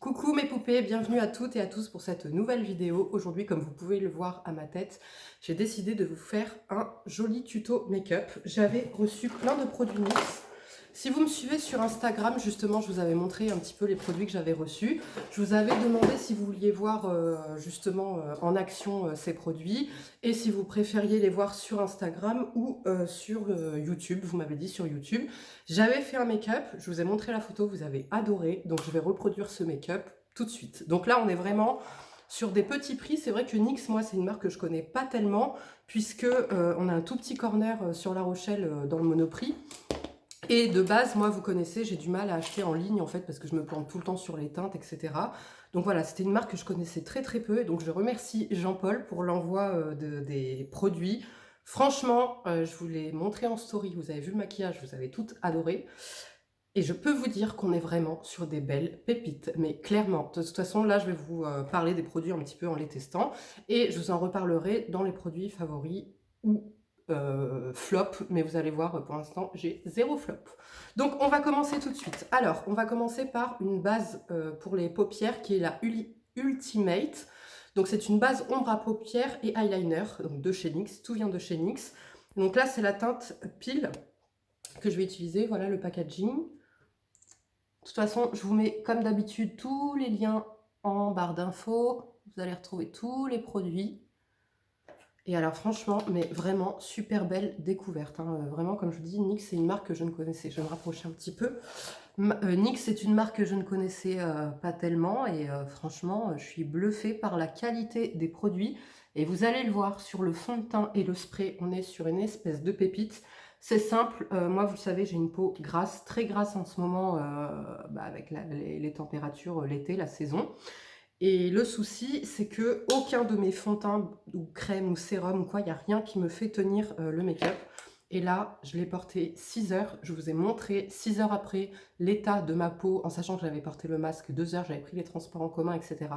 Coucou mes poupées, bienvenue à toutes et à tous pour cette nouvelle vidéo. Aujourd'hui, comme vous pouvez le voir à ma tête, j'ai décidé de vous faire un joli tuto make-up. J'avais reçu plein de produits NYX. Si vous me suivez sur Instagram, justement, je vous avais montré un petit peu les produits que j'avais reçus. Je vous avais demandé si vous vouliez voir justement en action ces produits et si vous préfériez les voir sur Instagram ou sur YouTube. Vous m'avez dit sur YouTube. J'avais fait un make-up, je vous ai montré la photo, vous avez adoré, donc je vais reproduire ce make-up tout de suite. Donc là, on est vraiment sur des petits prix. C'est vrai que NYX, moi, c'est une marque que je connais pas tellement, puisque on a un tout petit corner sur La Rochelle dans le Monoprix. Et de base, moi, vous connaissez, j'ai du mal à acheter en ligne, en fait, parce que je me plante tout le temps sur les teintes, etc. Donc voilà, c'était une marque que je connaissais très très peu. Et donc je remercie Jean-Paul pour l'envoi des produits. Franchement, je vous l'ai montré en story, vous avez vu le maquillage, vous avez toutes adoré. Et je peux vous dire qu'on est vraiment sur des belles pépites, mais clairement. De toute façon, là, je vais vous parler des produits un petit peu en les testant. Et je vous en reparlerai dans les produits favoris ou flop, mais vous allez voir, pour l'instant, j'ai zéro flop. Donc, on va commencer tout de suite. Alors, on va commencer par une base pour les paupières qui est la Ultimate. Donc, c'est une base ombre à paupières et eyeliner, donc de chez NYX. Tout vient de chez NYX. Donc là, c'est la teinte Peel que je vais utiliser. Voilà le packaging. De toute façon, je vous mets comme d'habitude tous les liens en barre d'infos. Vous allez retrouver tous les produits. Et alors franchement, mais vraiment super belle découverte. Hein. Vraiment, comme je vous dis, NYX c'est une marque que je ne connaissais. Je vais me rapprocher un petit peu. NYX c'est une marque que je ne connaissais pas tellement. Et franchement, je suis bluffée par la qualité des produits. Et vous allez le voir sur le fond de teint et le spray. On est sur une espèce de pépite. C'est simple, moi vous le savez, j'ai une peau grasse, très grasse en ce moment avec les températures, l'été, la saison. Et le souci, c'est que aucun de mes fonds de teint ou crème ou sérum ou quoi, il n'y a rien qui me fait tenir le make-up. Et là, je l'ai porté 6 heures. Je vous ai montré 6 heures après l'état de ma peau, en sachant que j'avais porté le masque 2 heures, j'avais pris les transports en commun, etc.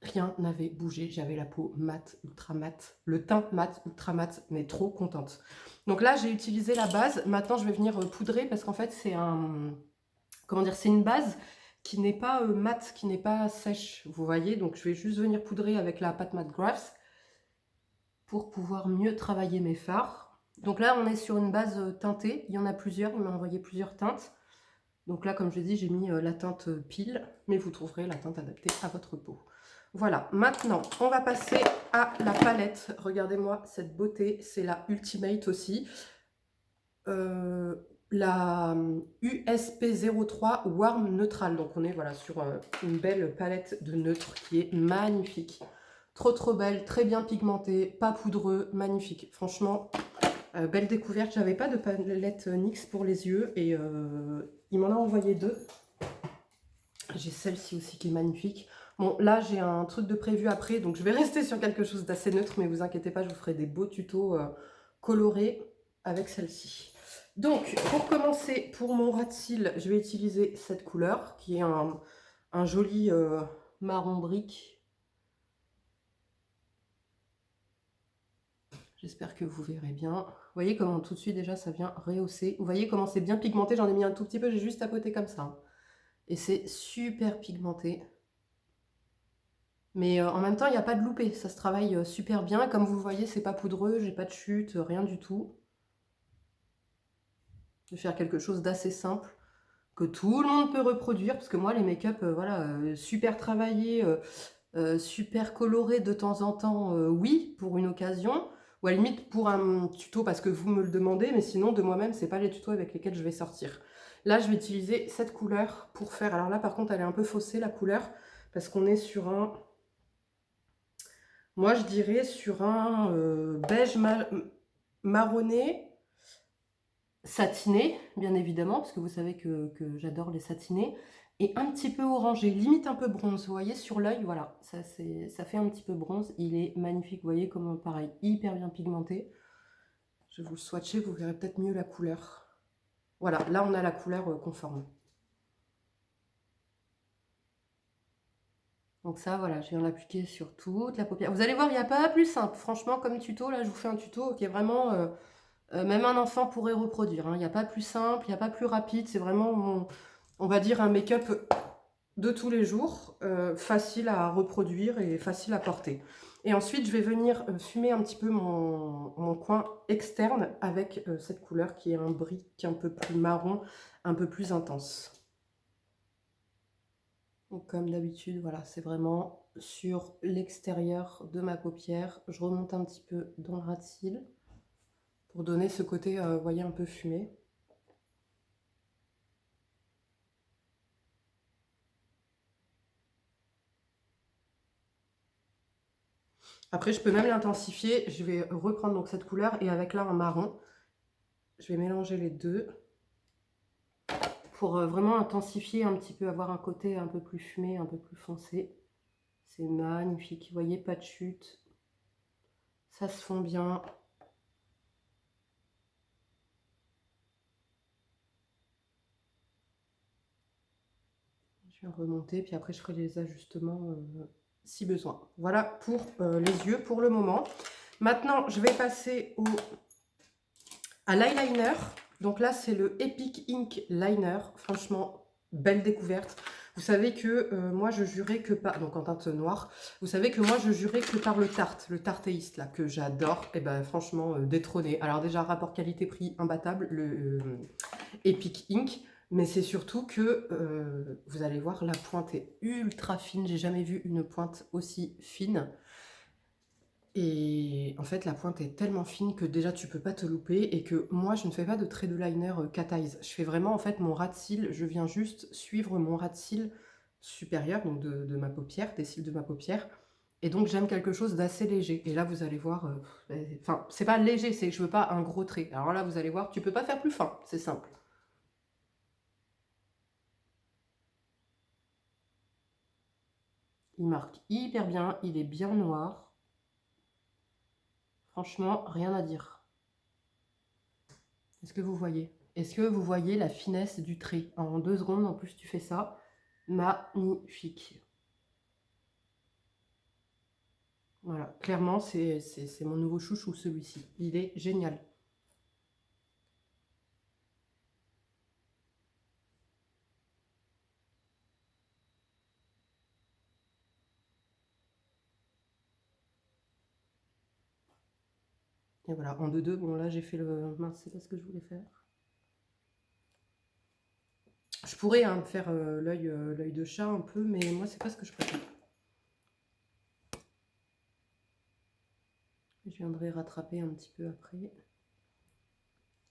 Rien n'avait bougé, j'avais la peau mate, ultra mate, le teint mat, ultra mat, mais trop contente. Donc là, j'ai utilisé la base. Maintenant, je vais venir poudrer parce qu'en fait, c'est comment dire, c'est une base qui n'est pas mate, qui n'est pas sèche, vous voyez. Donc, je vais juste venir poudrer avec la Pat Matte Graph pour pouvoir mieux travailler mes fards. Donc là, on est sur une base teintée. Il y en a plusieurs, il m'a envoyé plusieurs teintes. Donc là, comme je dis, j'ai mis la teinte Peel, mais vous trouverez la teinte adaptée à votre peau. Voilà, maintenant, on va passer à la palette. Regardez-moi cette beauté, c'est la Ultimate aussi. La USP03 Warm Neutral. Donc on est voilà, sur une belle palette de neutre qui est magnifique. Trop trop belle, très bien pigmentée, pas poudreux, magnifique. Franchement, belle découverte. J'avais pas de palette NYX pour les yeux et il m'en a envoyé deux. J'ai celle-ci aussi qui est magnifique. Bon, là, j'ai un truc de prévu après, donc je vais rester sur quelque chose d'assez neutre, mais vous inquiétez pas, je vous ferai des beaux tutos colorés avec celle-ci. Donc, pour commencer, pour mon ras de cils, je vais utiliser cette couleur, qui est un joli marron brique. J'espère que vous verrez bien. Vous voyez comment tout de suite, déjà, ça vient rehausser. Vous voyez comment c'est bien pigmenté, j'en ai mis un tout petit peu, j'ai juste tapoté comme ça. Et c'est super pigmenté. Mais en même temps, il n'y a pas de loupé, ça se travaille super bien. Comme vous voyez, c'est pas poudreux, j'ai pas de chute, rien du tout. Je vais faire quelque chose d'assez simple, que tout le monde peut reproduire, parce que moi, les make-up, voilà, super travaillés, super colorés de temps en temps, oui, pour une occasion, ou à la limite pour un tuto, parce que vous me le demandez, mais sinon, de moi-même, c'est pas les tutos avec lesquels je vais sortir. Là, je vais utiliser cette couleur pour faire... Alors là, par contre, elle est un peu faussée, la couleur, parce qu'on est sur un... Moi, je dirais sur un beige marronné, satiné, bien évidemment, parce que vous savez que j'adore les satinés, et un petit peu orangé, limite un peu bronze. Vous voyez, sur l'œil, voilà, ça fait un petit peu bronze. Il est magnifique, vous voyez, comme pareil, hyper bien pigmenté. Je vais vous le swatcher, vous verrez peut-être mieux la couleur. Voilà, là, on a la couleur conforme. Donc ça, voilà, je viens l'appliquer sur toute la paupière. Vous allez voir, il n'y a pas plus simple. Franchement, comme tuto, là, je vous fais un tuto qui est vraiment... même un enfant pourrait reproduire. Hein. Il n'y a pas plus simple, il n'y a pas plus rapide. C'est vraiment, on va dire, un make-up de tous les jours, facile à reproduire et facile à porter. Et ensuite, je vais venir fumer un petit peu mon coin externe avec cette couleur qui est un brick un peu plus marron, un peu plus intense. Donc, comme d'habitude, voilà, c'est vraiment sur l'extérieur de ma paupière. Je remonte un petit peu dans le ras de cils pour donner ce côté, vous voyez, un peu fumé. Après, je peux même l'intensifier. Je vais reprendre donc cette couleur et avec là un marron. Je vais mélanger les deux pour vraiment intensifier un petit peu, avoir un côté un peu plus fumé, un peu plus foncé. C'est magnifique. Vous voyez, pas de chute. Ça se fond bien. Je vais remonter, puis après je ferai les ajustements si besoin. Voilà pour les yeux pour le moment. Maintenant, je vais passer à l'eyeliner. Donc là, c'est le Epic Ink Liner. Franchement, belle découverte. Vous savez que moi, je jurais que par... Donc en teinte noire. Vous savez que moi, je jurais que par le Tarte, le Tarteist, là, que j'adore. Et ben franchement, détrôné. Alors déjà, rapport qualité-prix imbattable, le Epic Ink. Mais c'est surtout que, vous allez voir, la pointe est ultra fine. J'ai jamais vu une pointe aussi fine. Et en fait, la pointe est tellement fine que déjà, tu peux pas te louper. Et que moi, je ne fais pas de trait de liner cat eyes. Je fais vraiment, en fait, mon ras de cils. Je viens juste suivre mon ras de cils supérieur, donc de ma paupière, des cils de ma paupière. Et donc, j'aime quelque chose d'assez léger. Et là, vous allez voir... Enfin, c'est pas léger, c'est que je veux pas un gros trait. Alors là, vous allez voir, tu peux pas faire plus fin. C'est simple. Il marque hyper bien, il est bien noir. Franchement, rien à dire. Est-ce que vous voyez? Est-ce que vous voyez la finesse du trait? En 2 secondes, en plus, tu fais ça. Magnifique. Voilà, clairement, c'est mon nouveau chouchou, celui-ci. Il est génial. Et voilà, en 2-2, bon là j'ai fait le... Mince, c'est pas ce que je voulais faire. Je pourrais hein, faire l'œil de chat un peu, mais moi c'est pas ce que je préfère. Je viendrai rattraper un petit peu après.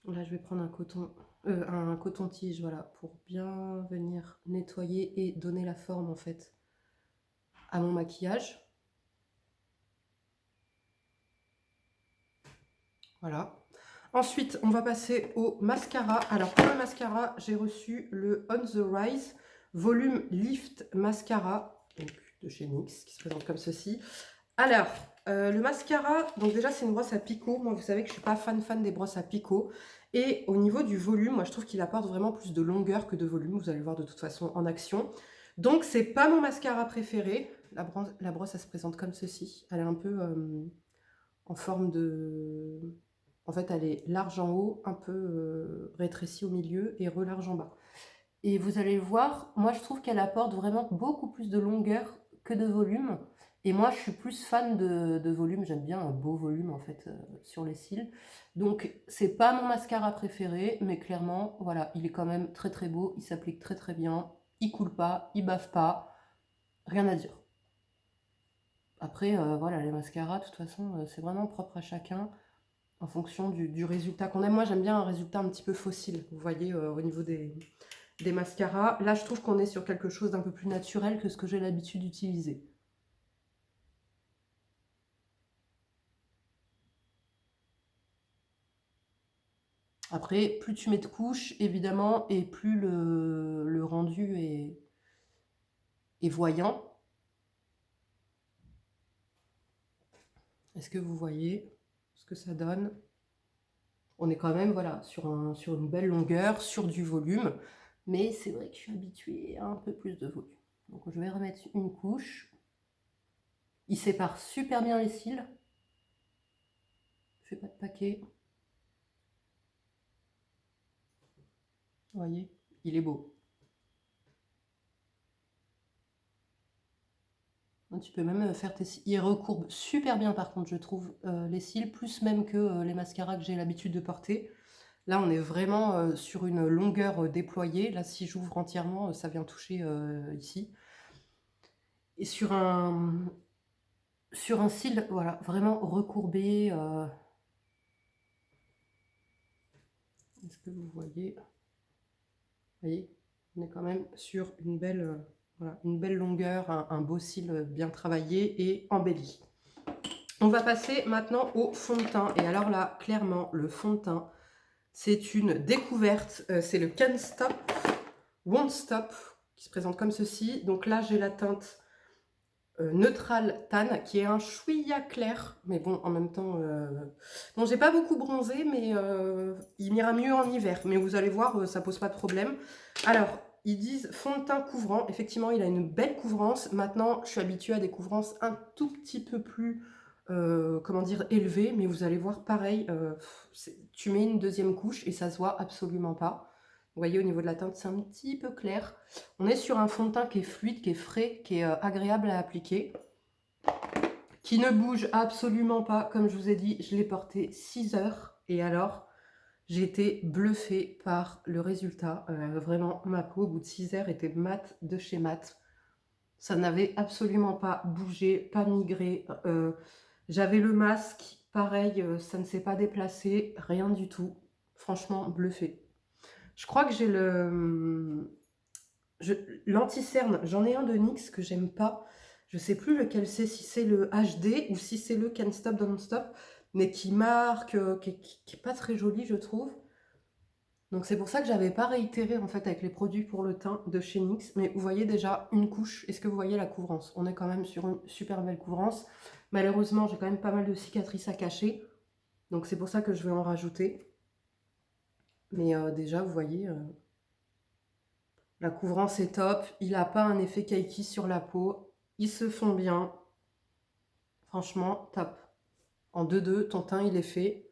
Là je vais prendre un coton-tige, voilà, pour bien venir nettoyer et donner la forme en fait à mon maquillage. Voilà. Ensuite, on va passer au mascara. Alors, pour le mascara, j'ai reçu le On The Rise Volume Lift Mascara, donc de chez NYX, qui se présente comme ceci. Alors, le mascara, donc déjà, c'est une brosse à picot. Moi, vous savez que je ne suis pas fan des brosses à picot. Et au niveau du volume, moi, je trouve qu'il apporte vraiment plus de longueur que de volume. Vous allez le voir de toute façon en action. Donc, c'est pas mon mascara préféré. La brosse, elle se présente comme ceci. Elle est un peu en forme de... En fait, elle est large en haut, un peu rétrécie au milieu et relarge en bas. Et vous allez voir, moi je trouve qu'elle apporte vraiment beaucoup plus de longueur que de volume. Et moi je suis plus fan de volume, j'aime bien un beau volume en fait sur les cils. Donc c'est pas mon mascara préféré, mais clairement, voilà, il est quand même très très beau, il s'applique très très bien, il coule pas, il bave pas, rien à dire. Après, voilà, les mascaras, de toute façon, c'est vraiment propre à chacun en fonction du résultat qu'on aime. Moi, j'aime bien un résultat un petit peu fossile, vous voyez, au niveau des mascaras. Là, je trouve qu'on est sur quelque chose d'un peu plus naturel que ce que j'ai l'habitude d'utiliser. Après, plus tu mets de couches, évidemment, et plus le rendu est voyant. Est-ce que vous voyez ce que ça donne? On est quand même voilà, sur une belle longueur, sur du volume. Mais c'est vrai que je suis habituée à un peu plus de volume. Donc je vais remettre une couche. Il sépare super bien les cils. Je fais pas de paquet. Vous voyez, il est beau. Tu peux même faire tes cils. Ils recourbent super bien par contre, je trouve, les cils, plus même que les mascaras que j'ai l'habitude de porter. Là, on est vraiment sur une longueur déployée. Là, si j'ouvre entièrement, ça vient toucher ici. Et sur un cil, voilà, vraiment recourbé. Est-ce que vous voyez? Vous voyez, on est quand même sur une belle, voilà, une belle longueur, un beau cil bien travaillé et embelli. On va passer maintenant au fond de teint. Et alors là, clairement, le fond de teint, c'est une découverte. C'est le Can't Stop, Won't Stop, qui se présente comme ceci. Donc là, j'ai la teinte Neutral Tan, qui est un chouïa clair. Mais bon, en même temps, bon, j'ai pas beaucoup bronzé, mais il m'ira mieux en hiver. Mais vous allez voir, ça pose pas de problème. Alors, ils disent fond de teint couvrant. Effectivement, il a une belle couvrance. Maintenant, je suis habituée à des couvrances un tout petit peu plus, comment dire, élevées. Mais vous allez voir, pareil, tu mets une deuxième couche et ça se voit absolument pas. Vous voyez, au niveau de la teinte, c'est un petit peu clair. On est sur un fond de teint qui est fluide, qui est frais, qui est agréable à appliquer, qui ne bouge absolument pas. Comme je vous ai dit, je l'ai porté 6 heures. Et alors, j'ai été bluffée par le résultat. Vraiment, ma peau, au bout de 6 heures, était mat de chez mat. Ça n'avait absolument pas bougé, pas migré. J'avais le masque, pareil, ça ne s'est pas déplacé, rien du tout. Franchement, bluffée. Je crois que j'ai l'anti-cerne, j'en ai un de NYX que j'aime pas. Je sais plus lequel c'est, si c'est le HD ou si c'est le Can't Stop, Don't Stop, mais qui marque, qui est pas très joli, je trouve. Donc c'est pour ça que j'avais pas réitéré en fait avec les produits pour le teint de chez NYX. Mais vous voyez déjà une couche. Est-ce que vous voyez la couvrance? On est quand même sur une super belle couvrance. Malheureusement, j'ai quand même pas mal de cicatrices à cacher. Donc c'est pour ça que je vais en rajouter. Mais déjà, vous voyez, la couvrance est top. Il n'a pas un effet kaki sur la peau. Ils se font bien. Franchement, top. En 2-2, ton teint, il est fait.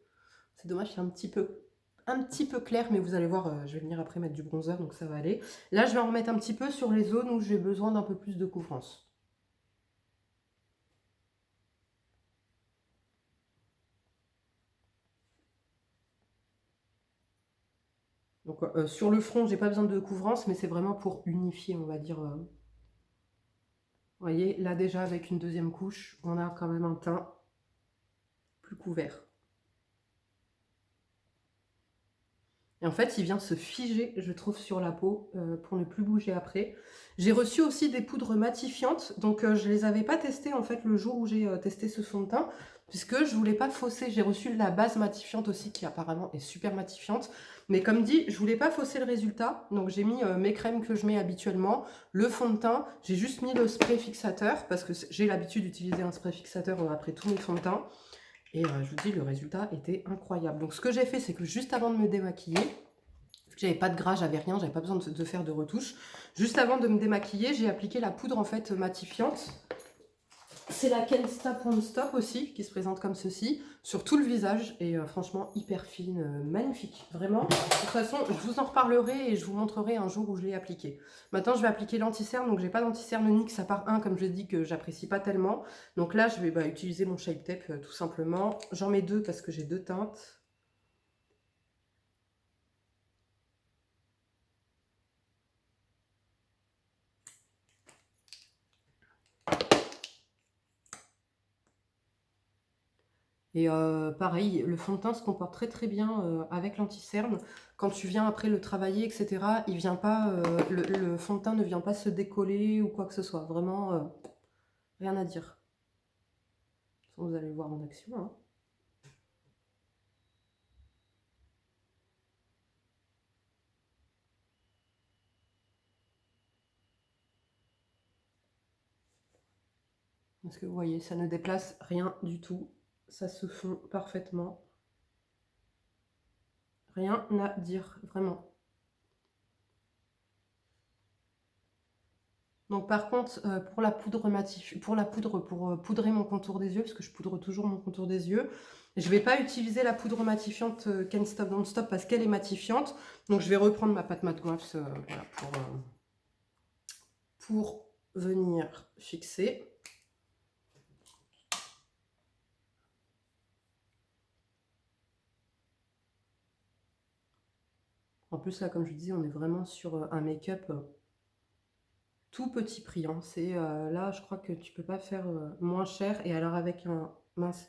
C'est dommage, c'est un petit peu clair, mais vous allez voir, je vais venir après mettre du bronzer, donc ça va aller. Là, je vais en remettre un petit peu sur les zones où j'ai besoin d'un peu plus de couvrance. Donc, sur le front, j'ai pas besoin de couvrance, mais c'est vraiment pour unifier, on va dire. Vous voyez, là déjà, avec une deuxième couche, on a quand même un teint plus couvert. Et en fait, il vient se figer, je trouve, sur la peau pour ne plus bouger après. J'ai reçu aussi des poudres matifiantes, donc je ne les avais pas testées en fait le jour où j'ai testé ce fond de teint, puisque je voulais pas fausser. J'ai reçu la base matifiante aussi, qui apparemment est super matifiante. Mais comme dit, je voulais pas fausser le résultat, donc j'ai mis mes crèmes que je mets habituellement, le fond de teint, j'ai juste mis le spray fixateur, parce que j'ai l'habitude d'utiliser un spray fixateur après tous mes fonds de teint. Et je vous dis, le résultat était incroyable. Donc ce que j'ai fait, c'est que juste avant de me démaquiller, vu que j'avais pas de gras, j'avais rien, j'avais pas besoin de faire de retouche. Juste avant de me démaquiller, j'ai appliqué la poudre en fait matifiante. C'est la Can't Stop, Won't Stop aussi, qui se présente comme ceci, sur tout le visage. Et franchement, hyper fine, magnifique. Vraiment. De toute façon, je vous en reparlerai et je vous montrerai un jour où je l'ai appliqué. Maintenant, je vais appliquer l'anti-cerne. Donc, j'ai pas d'anti-cerne NYX à part un, comme je dis, que j'apprécie pas tellement. Donc là, je vais utiliser mon Shape Tape, tout simplement. J'en mets deux parce que j'ai deux teintes. Et pareil, le fond de teint se comporte très très bien avec l'anti-cerne. Quand tu viens après le travailler, etc., il vient pas, le fond de teint ne vient pas se décoller ou quoi que ce soit. Vraiment, rien à dire. Vous allez le voir en action. Hein. Est-ce que vous voyez, ça ne déplace rien du tout. Ça se fond parfaitement. Rien à dire, vraiment. Donc par contre, pour la poudre pour poudrer mon contour des yeux, parce que je poudre toujours mon contour des yeux, je ne vais pas utiliser la poudre matifiante Can't Stop, Don't Stop parce qu'elle est matifiante. Donc je vais reprendre ma pâte Matte Gloss voilà, pour venir fixer. En plus, là, comme je vous dis, on est vraiment sur un make-up tout petit prix. Hein. C'est là, je crois que tu peux pas faire moins cher. Et alors avec un... Mince,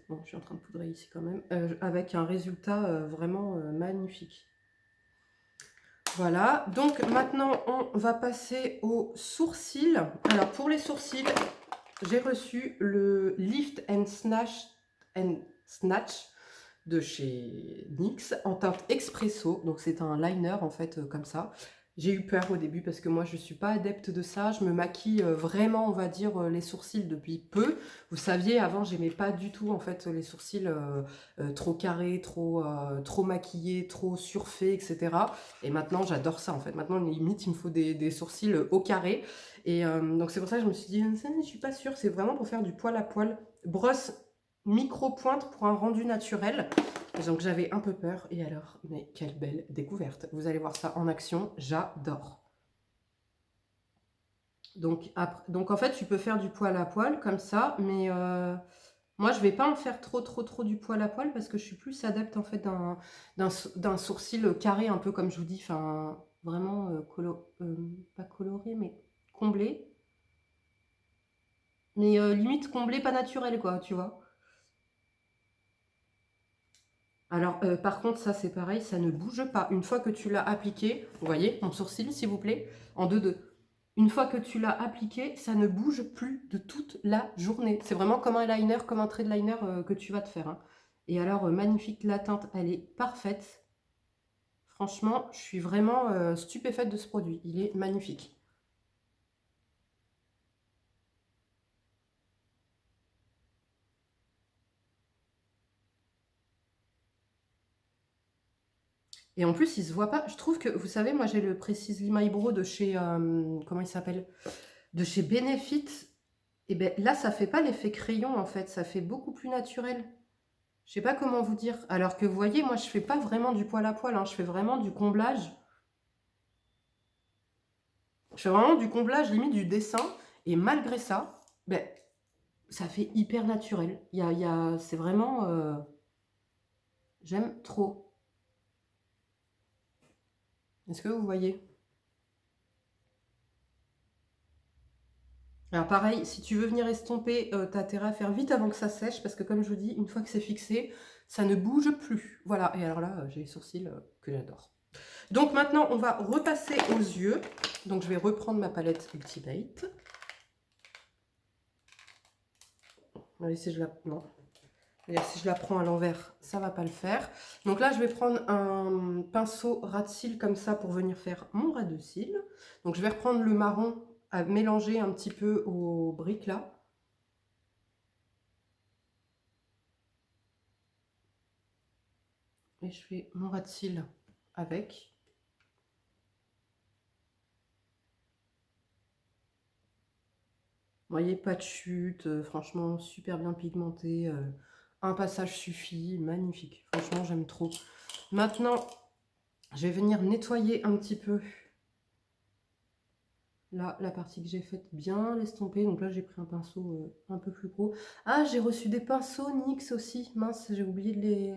bon, je suis en train de poudrer ici quand même. Avec un résultat vraiment magnifique. Voilà, donc maintenant on va passer aux sourcils. Alors pour les sourcils, j'ai reçu le Lift and Snatch de chez NYX en teinte expresso. Donc c'est un liner en fait comme ça. J'ai eu peur au début parce que moi je suis pas adepte de ça. Je me maquille vraiment, on va dire, les sourcils depuis peu. Vous saviez, avant j'aimais pas du tout en fait les sourcils trop carrés, trop maquillés, trop surfaits, etc. Et maintenant j'adore ça en fait. Maintenant limite il me faut des sourcils au carré. Et donc c'est pour ça que je me suis dit, je suis pas sûre, c'est vraiment pour faire du poil à poil. Brosse micro-pointe pour un rendu naturel. Et donc j'avais un peu peur. Et alors, mais quelle belle découverte. Vous allez voir ça en action, j'adore. Donc en fait, tu peux faire du poil à poil comme ça, mais moi je vais pas en faire trop du poil à poil parce que je suis plus adepte en fait d'un sourcil carré, un peu comme je vous dis, enfin vraiment pas coloré, mais comblé. Mais limite comblé, pas naturel quoi, tu vois. Alors, par contre, ça c'est pareil, ça ne bouge pas. Une fois que tu l'as appliqué, vous voyez, mon sourcil, s'il vous plaît, en 2-2. Une fois que tu l'as appliqué, ça ne bouge plus de toute la journée. C'est vraiment comme un liner, comme un trait de liner que tu vas te faire. Hein. Et alors, magnifique, la teinte, elle est parfaite. Franchement, je suis vraiment stupéfaite de ce produit. Il est magnifique. Et en plus, il se voit pas. Je trouve que, vous savez, moi j'ai le Precisely My Brow de chez, comment il s'appelle? De chez Benefit. Et bien là, ça fait pas l'effet crayon en fait, ça fait beaucoup plus naturel. Je sais pas comment vous dire. Alors que vous voyez, moi je fais pas vraiment du poil à poil, hein, je fais vraiment du comblage. Je fais vraiment du comblage, limite du dessin. Et malgré ça, ben, ça fait hyper naturel. C'est vraiment... j'aime trop. Est-ce que vous voyez? Alors pareil, si tu veux venir estomper, t'as intérêt à faire vite avant que ça sèche, parce que comme je vous dis, une fois que c'est fixé, ça ne bouge plus. Voilà, et alors là, j'ai les sourcils que j'adore. Donc maintenant, on va repasser aux yeux. Donc je vais reprendre ma palette Ultimate. Allez, si je la... Non. Si je la prends à l'envers, ça va pas le faire. Donc là, je vais prendre un pinceau ras de cils comme ça pour venir faire mon ras de cils. Donc je vais reprendre le marron à mélanger un petit peu au brique là. Et je fais mon ras de cils avec. Vous voyez, pas de chute, franchement super bien pigmenté. Un passage suffit, magnifique. Franchement, j'aime trop. Maintenant, je vais venir nettoyer un petit peu là, la partie que j'ai faite, bien l'estomper. Donc là, j'ai pris un pinceau un peu plus gros. Ah, j'ai reçu des pinceaux NYX aussi. Mince, j'ai oublié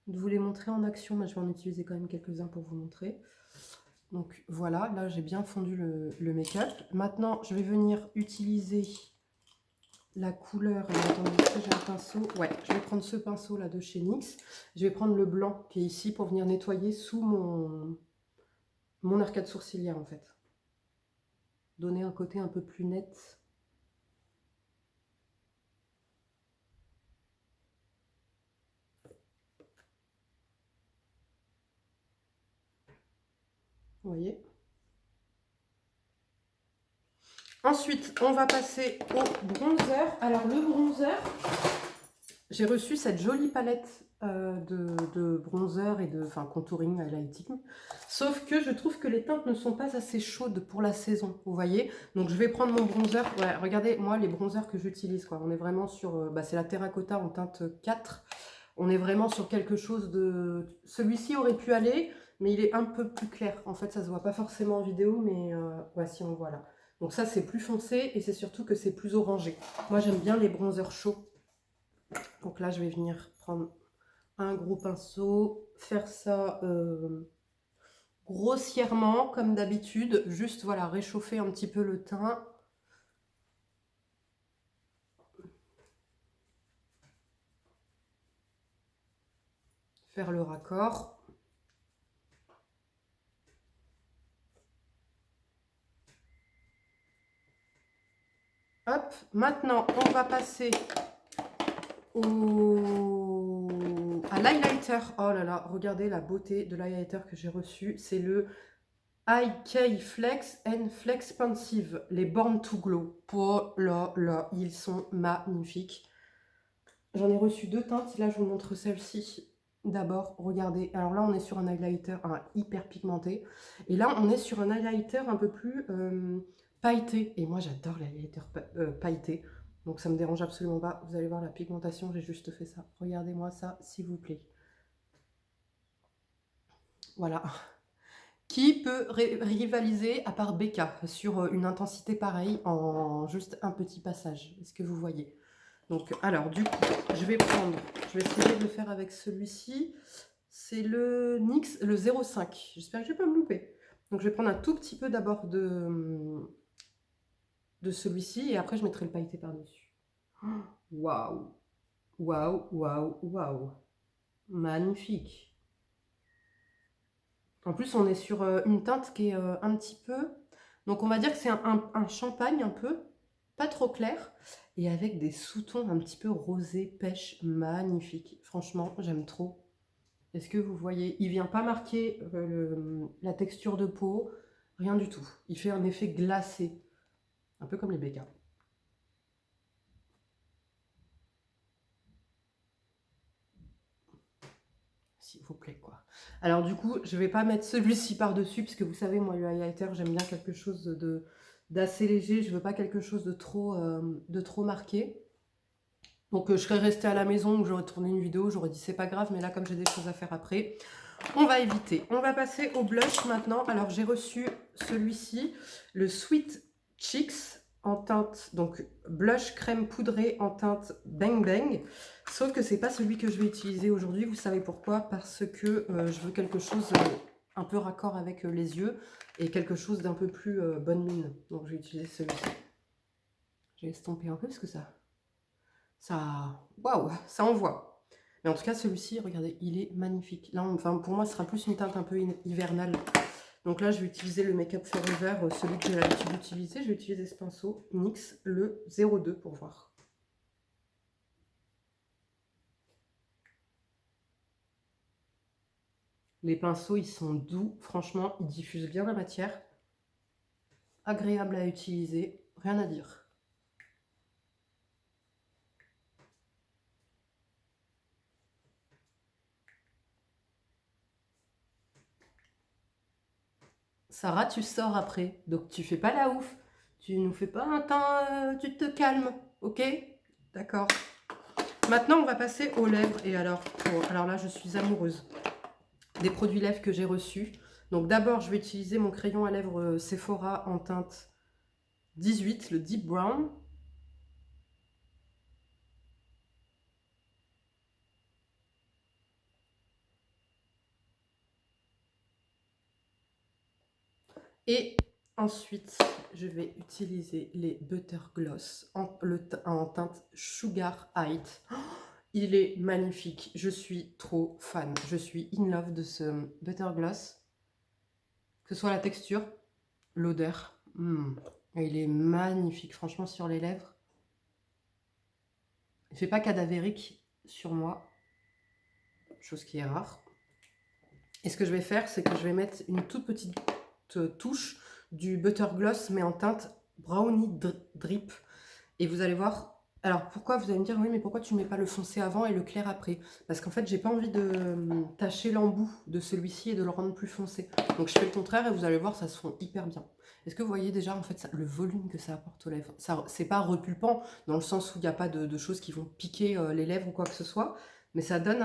de vous les montrer en action. Mais je vais en utiliser quand même quelques-uns pour vous montrer. Donc voilà, là, j'ai bien fondu le make-up. Maintenant, je vais venir utiliser la couleur. Attendez, j'ai un pinceau. Ouais, je vais prendre ce pinceau là de chez NYX. Je vais prendre le blanc qui est ici pour venir nettoyer sous mon arcade sourcilière en fait. Donner un côté un peu plus net. Vous voyez. Ensuite, on va passer au bronzer. Alors le bronzer, j'ai reçu cette jolie palette de bronzer et de contouring highlighting. Sauf que je trouve que les teintes ne sont pas assez chaudes pour la saison, vous voyez. Donc je vais prendre mon bronzer. Ouais, regardez, moi les bronzers que j'utilise, quoi. On est vraiment sur, c'est la terracotta en teinte 4. On est vraiment sur quelque chose de... Celui-ci aurait pu aller, mais il est un peu plus clair. En fait, ça se voit pas forcément en vidéo, mais voici, on voit là. Donc ça, c'est plus foncé et c'est surtout que c'est plus orangé. Moi, j'aime bien les bronzers chauds. Donc là, je vais venir prendre un gros pinceau, faire ça grossièrement, comme d'habitude, juste voilà, réchauffer un petit peu le teint. Faire le raccord. Hop, maintenant on va passer à l'highlighter. Oh là là, regardez la beauté de l'highlighter que j'ai reçu. C'est le IK Flex and Flexpansive, les Born to Glow. Oh là là, ils sont magnifiques. J'en ai reçu 2 teintes. Là, je vous montre celle-ci. D'abord, regardez. Alors là, on est sur un highlighter hyper pigmenté. Et là, on est sur un highlighter un peu plus pailleté. Et moi, j'adore les highlighters pailletés. Donc, ça ne me dérange absolument pas. Vous allez voir la pigmentation, j'ai juste fait ça. Regardez-moi ça, s'il vous plaît. Voilà. Qui peut rivaliser, à part Becca, sur une intensité pareille en juste un petit passage? Est-ce que vous voyez? Donc, alors, du coup, je vais essayer de le faire avec celui-ci. C'est le NYX, le 05. J'espère que je ne vais pas me louper. Donc, je vais prendre un tout petit peu d'abord de celui-ci et après, je mettrai le pailleté par-dessus. Waouh! Waouh, waouh, waouh! Magnifique! En plus, on est sur une teinte qui est un petit peu... Donc, on va dire que c'est un champagne un peu, pas trop clair, et avec des sous-tons un petit peu rosé, pêche, magnifique. Franchement, j'aime trop. Est-ce que vous voyez? Il vient pas marquer la texture de peau, rien du tout. Il fait un effet glacé, un peu comme les Becca. S'il vous plaît, quoi. Alors du coup, je vais pas mettre celui-ci par-dessus, puisque vous savez, moi, le highlighter, j'aime bien quelque chose d'assez léger. Je veux pas quelque chose de trop marqué. Donc je serais restée à la maison où j'aurais tourné une vidéo, j'aurais dit c'est pas grave, mais là, comme j'ai des choses à faire après, on va éviter. On va passer au blush maintenant. Alors j'ai reçu celui-ci, le Sweet Cheeks en teinte, donc blush crème poudrée en teinte Bang Bang. Sauf que c'est pas celui que je vais utiliser aujourd'hui. Vous savez pourquoi? Parce que je veux quelque chose un peu raccord avec les yeux et quelque chose d'un peu plus bonne mine. Donc je vais utiliser celui-ci. Je vais estomper un peu parce que waouh, ça envoie. Mais en tout cas, celui-ci, regardez, il est magnifique. Là, enfin, pour moi, ce sera plus une teinte un peu hivernale. Donc là, je vais utiliser le Make Up Forever, celui que j'ai l'habitude d'utiliser. Je vais utiliser ce pinceau NYX, le 02, pour voir. Les pinceaux, ils sont doux. Franchement, ils diffusent bien la matière. Agréable à utiliser. Rien à dire. Sarah, tu sors après. Donc, tu fais pas la ouf. Tu nous fais pas un temps... tu te calmes. Ok? D'accord. Maintenant, on va passer aux lèvres. Et alors là, je suis amoureuse des produits lèvres que j'ai reçus. Donc d'abord, je vais utiliser mon crayon à lèvres Sephora en teinte 18, le Deep Brown. Et ensuite, je vais utiliser les Butter Gloss en teinte Sugar Height. Oh, il est magnifique. Je suis trop fan. Je suis in love de ce Butter Gloss. Que ce soit la texture, l'odeur. Il est magnifique, franchement, sur les lèvres. Il ne fait pas cadavérique sur moi, chose qui est rare. Et ce que je vais faire, c'est que je vais mettre une toute petite touche du Butter Gloss, mais en teinte Brownie Drip. Et vous allez voir... Alors, pourquoi vous allez me dire, oui, mais pourquoi tu ne mets pas le foncé avant et le clair après? Parce qu'en fait, j'ai pas envie de tacher l'embout de celui-ci et de le rendre plus foncé. Donc, je fais le contraire et vous allez voir, ça se fond hyper bien. Est-ce que vous voyez déjà, en fait, le volume que ça apporte aux lèvres? C'est pas repulpant, dans le sens où il n'y a pas de choses qui vont piquer les lèvres ou quoi que ce soit. Mais ça donne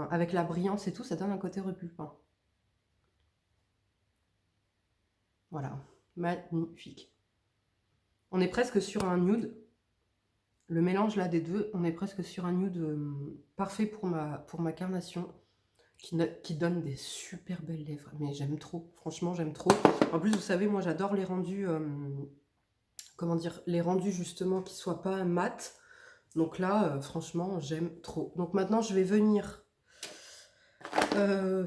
avec la brillance et tout, ça donne un côté repulpant. Voilà, magnifique. On est presque sur un nude. Le mélange là des deux, on est presque sur un nude parfait pour ma carnation. qui donne des super belles lèvres. Mais j'aime trop, franchement, j'aime trop. En plus, vous savez, moi, j'adore les rendus, comment dire, les rendus justement qui soient pas mat. Donc là, franchement, j'aime trop. Donc maintenant, je vais venir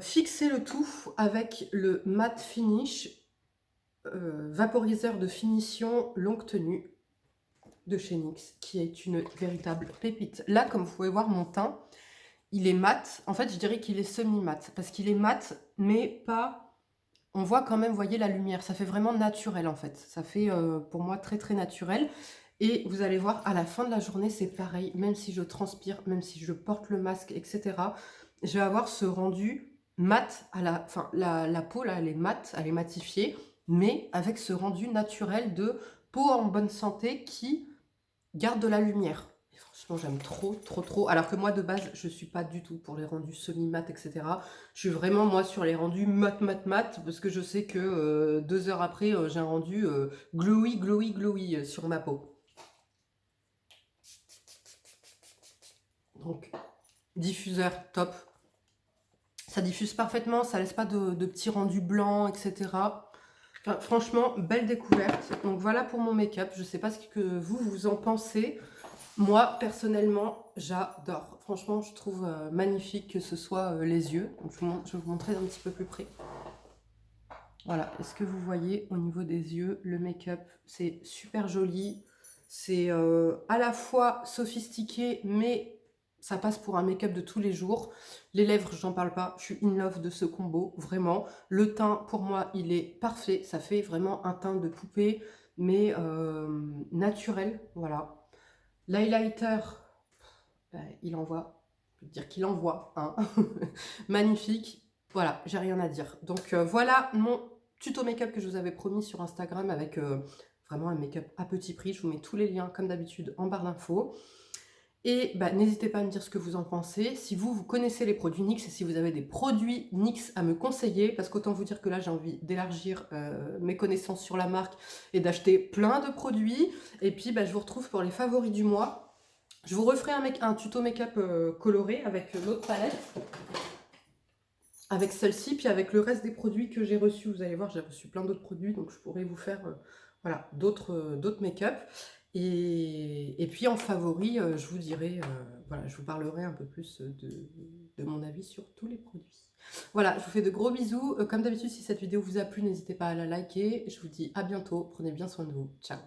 fixer le tout avec le matte finish vaporiseur de finition longue tenue de chez NYX, qui est une véritable pépite. Là, comme vous pouvez voir, mon teint, il est mat. En fait, je dirais qu'il est semi-mat, parce qu'il est mat, mais pas... On voit quand même, vous voyez, la lumière. Ça fait vraiment naturel, en fait. Ça fait, pour moi, très, très naturel. Et vous allez voir, à la fin de la journée, c'est pareil. Même si je transpire, même si je porte le masque, etc., je vais avoir ce rendu mat. Enfin, la peau, là, elle est mat, elle est matifiée, mais avec ce rendu naturel de peau en bonne santé qui garde de la lumière. Et franchement, j'aime trop, trop, trop. Alors que moi, de base, je suis pas du tout pour les rendus semi-mat, etc. Je suis vraiment, moi, sur les rendus mat, mat, mat, parce que je sais que 2 heures après, j'ai un rendu glowy, glowy, glowy sur ma peau. Donc, diffuseur, top. Ça diffuse parfaitement, ça laisse pas de petits rendus blancs, etc. Enfin, franchement, belle découverte. Donc voilà pour mon make-up. Je sais pas ce que vous en pensez. Moi, personnellement, j'adore. Franchement, je trouve magnifique que ce soit les yeux. Donc, je vais vous montrer un petit peu plus près. Voilà, est-ce que vous voyez au niveau des yeux, le make-up, c'est super joli. C'est à la fois sophistiqué, mais ça passe pour un make-up de tous les jours. Les lèvres, j'en parle pas, je suis in love de ce combo, vraiment. Le teint, pour moi, il est parfait. Ça fait vraiment un teint de poupée, mais naturel, voilà. L'highlighter, il envoie, je peux dire qu'il envoie, hein. Magnifique. Voilà, j'ai rien à dire. Donc voilà mon tuto make-up que je vous avais promis sur Instagram avec vraiment un make-up à petit prix. Je vous mets tous les liens comme d'habitude en barre d'infos. Et bah, n'hésitez pas à me dire ce que vous en pensez. Si vous connaissez les produits NYX et si vous avez des produits NYX à me conseiller, parce qu'autant vous dire que là j'ai envie d'élargir mes connaissances sur la marque et d'acheter plein de produits. Et puis bah, je vous retrouve pour les favoris du mois. Je vous referai un tuto make-up coloré avec l'autre palette. Avec celle-ci, puis avec le reste des produits que j'ai reçus. Vous allez voir, j'ai reçu plein d'autres produits, donc je pourrais vous faire voilà, d'autres make-up. Et puis en favori, je vous dirai, voilà, je vous parlerai un peu plus de mon avis sur tous les produits. Voilà, je vous fais de gros bisous. Comme d'habitude, si cette vidéo vous a plu, n'hésitez pas à la liker. Je vous dis à bientôt. Prenez bien soin de vous. Ciao.